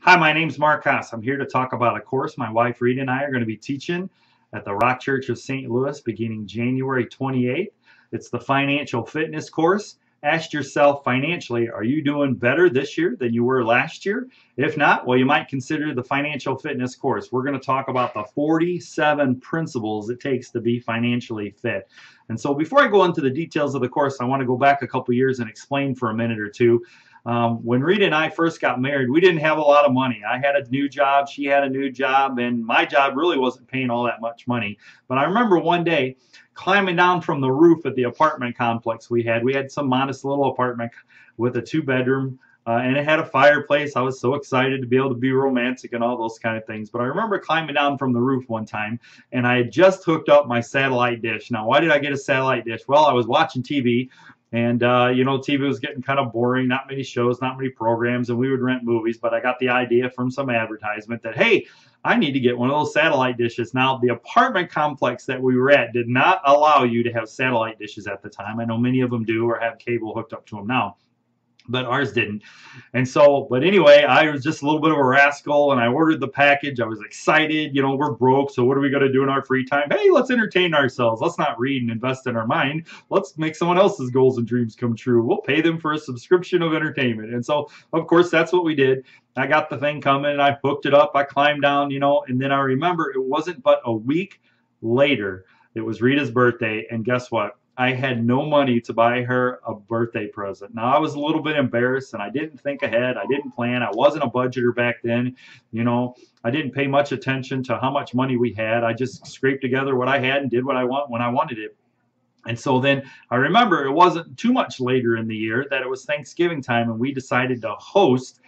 Hi, my name's Mark Haas. I'm here to talk about a course my wife Rita and I are going to be teaching at the Rock Church of St. Louis beginning January 28th. It's the financial fitness course. Ask yourself financially, are you doing better this year than you were last year? If not, well, you might consider the financial fitness course. We're going to talk about the 47 principles it takes to be financially fit. And so before I go into the details of the course, I want to go back a couple years and explain for a minute or two. When Rita and I first got married, we didn't have a lot of money. I had a new job, she had a new job, and my job really wasn't paying all that much money. But I remember one day climbing down from the roof at the apartment complex we had. We had some modest little apartment with a two-bedroom, and it had a fireplace. I was so excited to be able to be romantic and all those kind of things. But I remember climbing down from the roof one time, and I had just hooked up my satellite dish. Now, why did I get a satellite dish? Well, I was watching TV. And, TV was getting kind of boring, not many shows, not many programs, and we would rent movies. But I got the idea from some advertisement that, hey, I need to get one of those satellite dishes. Now, the apartment complex that we were at did not allow you to have satellite dishes at the time. I know many of them do or have cable hooked up to them now, but ours didn't. And so, but anyway, I was just a little bit of a rascal, and I ordered the package. I was excited. We're broke, so what are we going to do in our free time? Hey, let's entertain ourselves. Let's not read and invest in our mind. Let's make someone else's goals and dreams come true. We'll pay them for a subscription of entertainment. And so, of course, that's what we did. I got the thing coming, and I hooked it up. I climbed down, and then I remember it wasn't but a week later. It was Rita's birthday, and guess what? I had no money to buy her a birthday present. Now, I was a little bit embarrassed, and I didn't think ahead. I didn't plan. I wasn't a budgeter back then. I didn't pay much attention to how much money we had. I just scraped together what I had and did what I want when I wanted it. And so then I remember it wasn't too much later in the year that it was Thanksgiving time, and we decided to host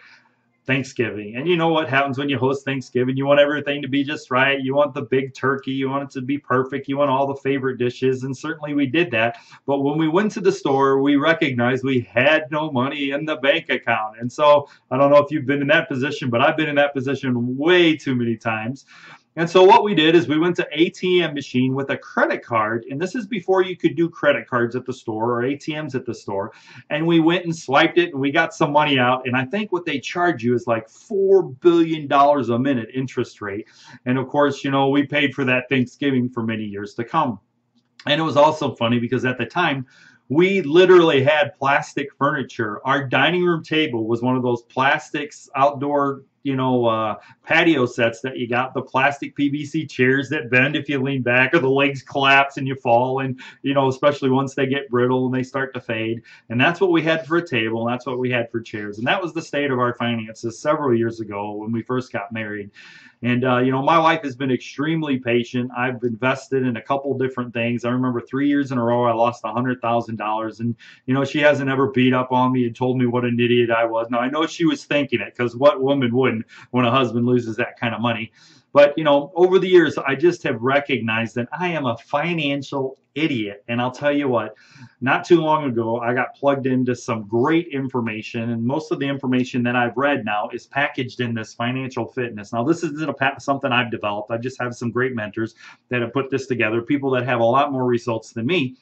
Thanksgiving. And you know what happens when you host Thanksgiving? You want everything to be just right. You want the big turkey. You want it to be perfect. You want all the favorite dishes. And certainly we did that. But when we went to the store, we recognized we had no money in the bank account. And so I don't know if you've been in that position, but I've been in that position way too many times. And so what we did is we went to ATM machine with a credit card, and this is before you could do credit cards at the store or ATMs at the store, and we went and swiped it, and we got some money out, and I think what they charge you is like $4 billion a minute interest rate. And of course, we paid for that Thanksgiving for many years to come. And it was also funny because at the time, we literally had plastic furniture. Our dining room table was one of those plastics outdoor patio sets that you got, the plastic PVC chairs that bend if you lean back or the legs collapse and you fall, and especially once they get brittle and they start to fade. And that's what we had for a table, and that's what we had for chairs. And that was the state of our finances several years ago when we first got married. And my wife has been extremely patient. I've invested in a couple different things. I remember 3 years in a row I lost $100,000, and she hasn't ever beat up on me and told me what an idiot I was. Now I know she was thinking it, because what woman wouldn't when a husband loses that kind of money? But over the years, I just have recognized that I am a financial idiot. And I'll tell you what, not too long ago, I got plugged into some great information, and most of the information that I've read now is packaged in this financial fitness. Now, this isn't something I've developed. I just have some great mentors that have put this together, people that have a lot more results than me.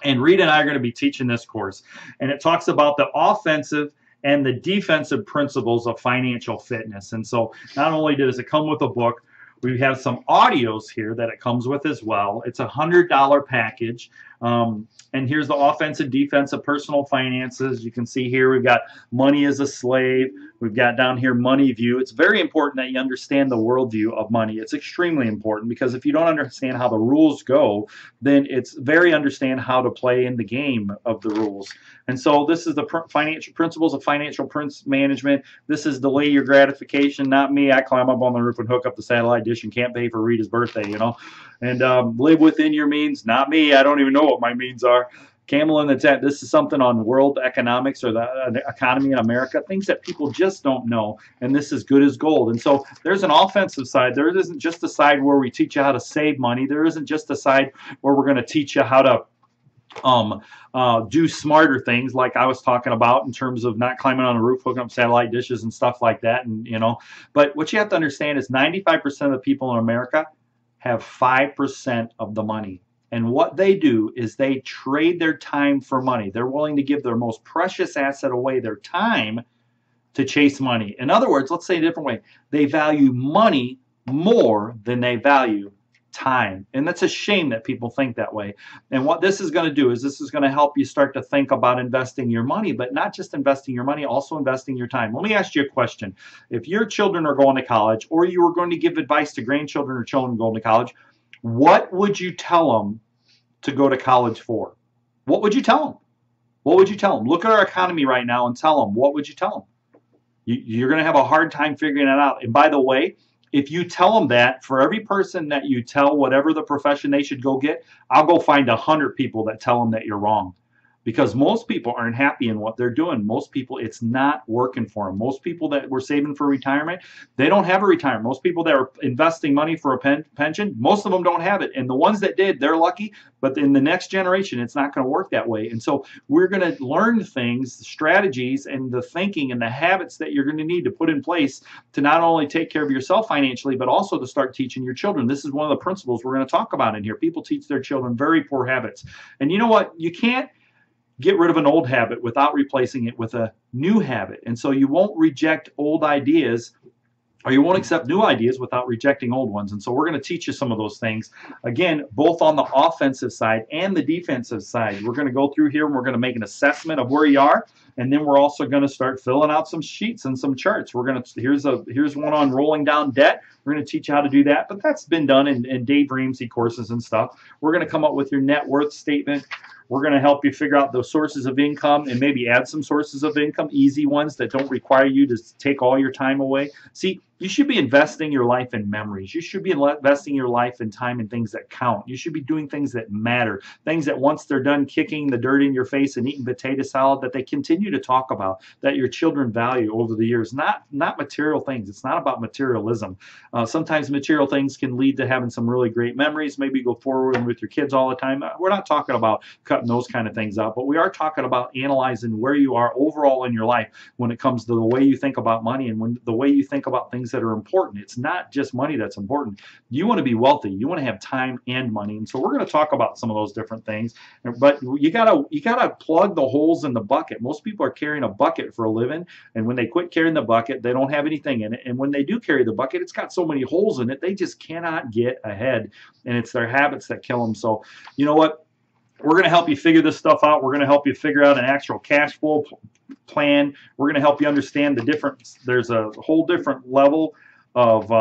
And Rita and I are going to be teaching this course, and it talks about the offensive and the defensive principles of financial fitness. And so not only does it come with a book, we have some audios here that it comes with as well. It's a $100 package. And here's the offensive, defensive, personal finances. You can see here we've got money as a slave. We've got down here money view. It's very important that you understand the worldview of money. It's extremely important, because if you don't understand how the rules go, then it's very understand how to play in the game of the rules. And so this is the financial principles of financial management. This is delay your gratification. Not me. I climb up on the roof and hook up the satellite dish and can't pay for Rita's birthday, And live within your means. Not me. I don't even know what my means are. Camel in the tent. This is something on world economics, or the economy in America, things that people just don't know, and this is good as gold. And so there's an offensive side. There isn't just a side where we teach you how to save money. There isn't just a side where we're going to teach you how to do smarter things, like I was talking about, in terms of not climbing on a roof, hooking up satellite dishes and stuff like that. And but what you have to understand is 95% of the people in America have 5% of the money. And what they do is they trade their time for money. They're willing to give their most precious asset away, their time, to chase money. In other words, let's say it a different way. They value money more than they value time. And that's a shame that people think that way. And what this is going to do is this is going to help you start to think about investing your money, but not just investing your money, also investing your time. Let me ask you a question. If your children are going to college, or you were going to give advice to grandchildren or children going to college, what would you tell them to go to college for? What would you tell them? What would you tell them? Look at our economy right now and tell them, what would you tell them? You're going to have a hard time figuring it out. And by the way, if you tell them that, for every person that you tell whatever the profession they should go get, I'll go find 100 people that tell them that you're wrong. Because most people aren't happy in what they're doing. Most people, it's not working for them. Most people that were saving for retirement, they don't have a retirement. Most people that are investing money for a pension, most of them don't have it. And the ones that did, they're lucky. But in the next generation, it's not going to work that way. And so we're going to learn things, the strategies, and the thinking and the habits that you're going to need to put in place to not only take care of yourself financially, but also to start teaching your children. This is one of the principles we're going to talk about in here. People teach their children very poor habits. And you know what? You can't get rid of an old habit without replacing it with a new habit. And so you won't reject old ideas, or you won't accept new ideas without rejecting old ones. And so we're going to teach you some of those things. Again, both on the offensive side and the defensive side. We're going to go through here and we're going to make an assessment of where you are. And then we're also going to start filling out some sheets and some charts. We're going to, here's one on rolling down debt. We're going to teach you how to do that. But that's been done in Dave Ramsey courses and stuff. We're going to come up with your net worth statement. We're going to help you figure out those sources of income and maybe add some sources of income, easy ones that don't require you to take all your time away. See, you should be investing your life in memories. You should be investing your life in time in things that count. You should be doing things that matter, things that once they're done kicking the dirt in your face and eating potato salad, that they continue to talk about, that your children value over the years, not material things. It's not about materialism. Sometimes material things can lead to having some really great memories. Maybe go forward with your kids all the time. We're not talking about cutting those kind of things out, but we are talking about analyzing where you are overall in your life when it comes to the way you think about money and the way you think about things that are important. It's not just money that's important. You want to be wealthy. You want to have time and money. And so we're going to talk about some of those different things. But you gotta plug the holes in the bucket. Most people are carrying a bucket for a living, and when they quit carrying the bucket, they don't have anything in it. And when they do carry the bucket, it's got so many holes in it, they just cannot get ahead. And it's their habits that kill them. So you know what? We're going to help you figure this stuff out. We're going to help you figure out an actual cash flow plan. We're going to help you understand the different, there's a whole different level of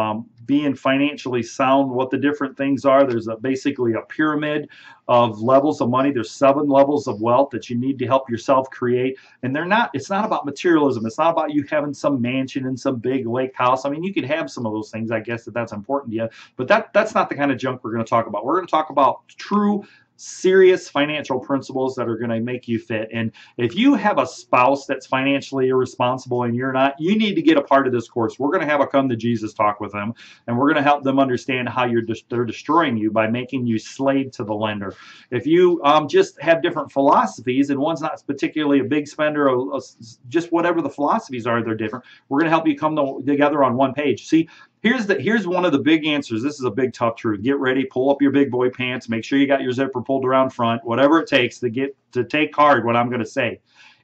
being financially sound, what the different things are. There's basically a pyramid of levels of money. There's 7 levels of wealth that you need to help yourself create. And it's not about materialism. It's not about you having some mansion and some big lake house. I mean, you can have some of those things, I guess, that's important to you. But that's not the kind of junk we're going to talk about. We're going to talk about true serious financial principles that are going to make you fit. And if you have a spouse that's financially irresponsible and you're not, you need to get a part of this course. We're going to have a come to Jesus talk with them, and we're going to help them understand how they're destroying you by making you slave to the lender. If you just have different philosophies, and one's not particularly a big spender, or just whatever the philosophies are, they're different. We're going to help you come together on one page. See, here's one of the big answers. This is a big tough truth. Get ready, pull up your big boy pants, make sure you got your zipper pulled around front, whatever it takes to take hard what I'm going to say.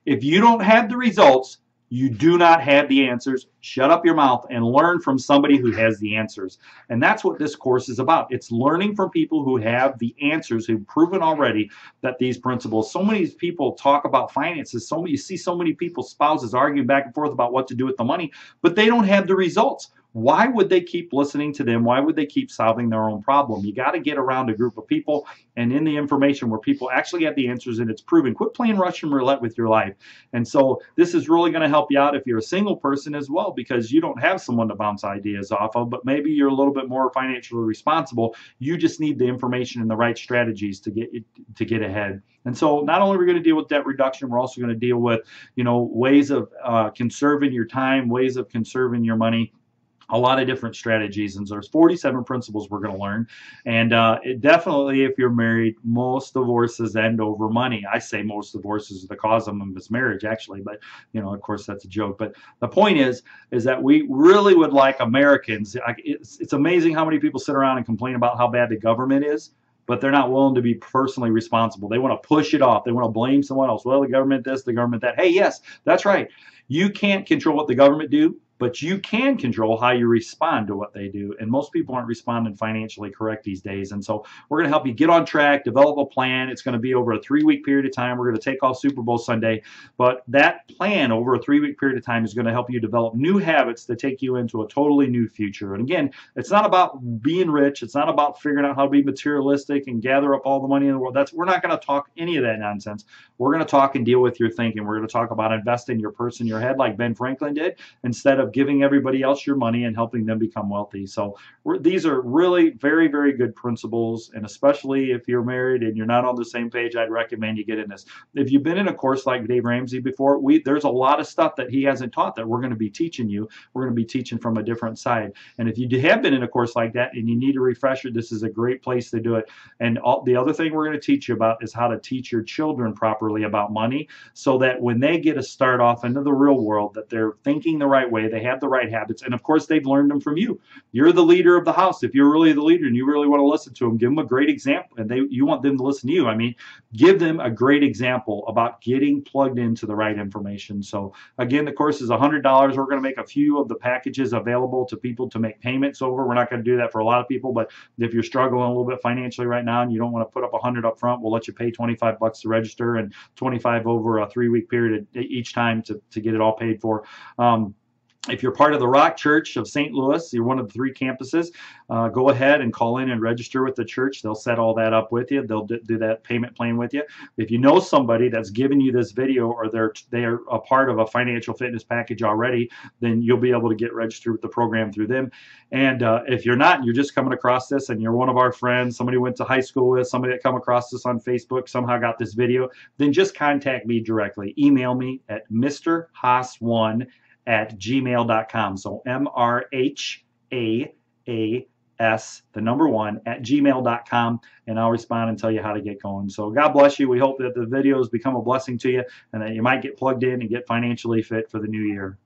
If you don't have the results, you do not have the answers. Shut up your mouth and learn from somebody who has the answers. And that's what this course is about. It's learning from people who have the answers, who've proven already that these principles. So many people talk about finances. You see so many people's spouses arguing back and forth about what to do with the money, but they don't have the results. Why would they keep listening to them? Why would they keep solving their own problem? You got to get around a group of people and in the information where people actually have the answers and it's proven. Quit playing Russian roulette with your life. And so this is really going to help you out if you're a single person as well, because you don't have someone to bounce ideas off of, but maybe you're a little bit more financially responsible. You just need the information and the right strategies to get ahead. And so not only are we going to deal with debt reduction, we're also going to deal with, ways of conserving your time, ways of conserving your money. A lot of different strategies, and so there's 47 principles we're going to learn. And definitely, if you're married, most divorces end over money. I say most divorces are the cause of them is marriage, actually, but of course that's a joke. But the point is that we really would like Americans. It's amazing how many people sit around and complain about how bad the government is. but they're not willing to be personally responsible. They want to push it off. They want to blame someone else. Well, the government this, the government that. Hey, yes, that's right. You can't control what the government do, but you can control how you respond to what they do. And most people aren't responding financially correct these days. And so we're going to help you get on track, develop a plan. It's going to be over a 3-week period of time. We're going to take off Super Bowl Sunday. But that plan over a 3-week period of time is going to help you develop new habits that take you into a totally new future. And again, it's not about being rich. It's not about figuring out how to be materialistic and gather up all the money in the world. We're not going to talk any of that nonsense. We're going to talk and deal with your thinking. We're going to talk about investing your purse in your head like Ben Franklin did, instead of giving everybody else your money and helping them become wealthy. So these are really very, very good principles. And especially if you're married and you're not on the same page, I'd recommend you get in this. If you've been in a course like Dave Ramsey before, there's a lot of stuff that he hasn't taught that we're going to be teaching you. We're going to be teaching from a different side. And if you have been in a course like that and you need a refresher, this is a great place to do it. And the other thing we're going to teach you about is how to teach your children properly about money, so that when they get to start off into the real world, that they're thinking the right way, they have the right habits, and of course they've learned them from you. You're the leader of the house. If you're really the leader and you really want to listen to them, give them a great example, and you want them to listen to you. I mean, give them a great example about getting plugged into the right information. So again, the course is $100. We're going to make a few of the packages available to people to make payments over. We're not going to do that for a lot of people, but if you're struggling a little bit financially right now and you don't want to put up $100 up front, we'll let you pay $25 to register and $25 over a 3-week period each time to get it all paid for. If you're part of the Rock Church of St. Louis, you're one of the 3 campuses, go ahead and call in and register with the church. They'll set all that up with you. They'll do that payment plan with you. If you know somebody that's giving you this video, or they're a part of a financial fitness package already, then you'll be able to get registered with the program through them. And if you're not, and you're just coming across this and you're one of our friends, somebody went to high school with, somebody that come across this on Facebook, somehow got this video, then just contact me directly. Email me at mrhaas1@gmail.com. So MRHAAS, the number 1, @gmail.com, and I'll respond and tell you how to get going. So God bless you. We hope that the videos become a blessing to you and that you might get plugged in and get financially fit for the new year.